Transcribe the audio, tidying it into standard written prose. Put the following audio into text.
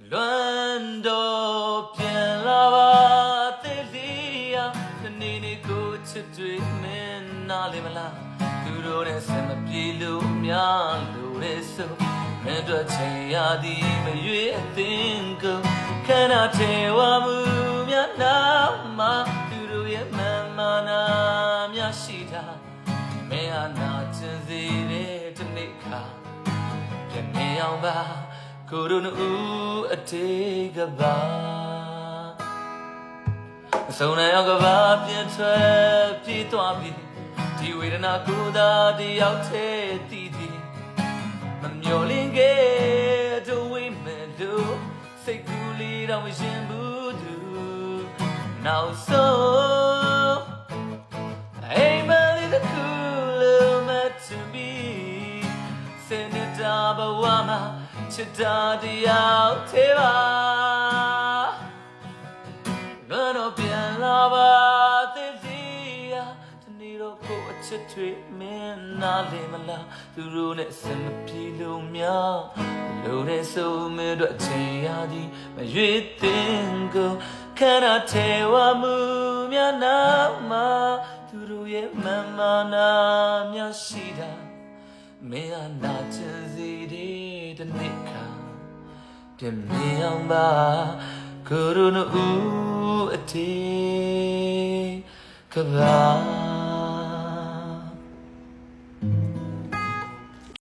လွမ်းတော်ပြန်လာပါသေးလေးရတနေ့နေ့ကိုချစ်တွေ့မင်းနားလေမလားသူတို့နဲ့ဆက်မပြေလို့များလို့လေဆိုမင်းတို့ချင်ရသည်မရွေးအသင်ကိုခန္ဓာထေဝမှုများနာမှာသူတို့ရဲ့မမနာများရှိတာမင်းဟာနာချင်စေတဲ့ဒီနေ့ခါပြန်နေအောင်ပါကိုရုံဦးအတေးကပါအစုံနဲ့ရောက်ကပါပြည့်ထွက်ပြေးသွားပြီဒီဝေဒနာကိုသာတယောက်တည်းတည်တည်မမျော်လင့်ခဲ့တို့ဝိမဲ့လို့စိတ်ကူးလေးတော့မရှင်ဘူးသူနောက်ဆုံးအိမ်မလေးတစ်ခုလုံးမတူမီစနေတာဘဝမှာချစ်တာတရားသေးပါလွန်တော့ပြန်လာပါသေးစီယာဒီနေ့တော့ကိုအချစ်တွေမင်းနားလေမလားသူတို့နဲ့စမပြေလို့များလို့တဲ့ဆိုမင်းတို့အချိန်ရသည်မရွေးသင်ကိုခန္ဓာထေဝမှုများနာမှာသူတို့ရဲ့မမနာများရှိတာမင်းဟာနာချင်စီတဲ့ဒီနေ့ခါပြန်မြင်အောင်ပါကိုရုံဦးအတေးကပါ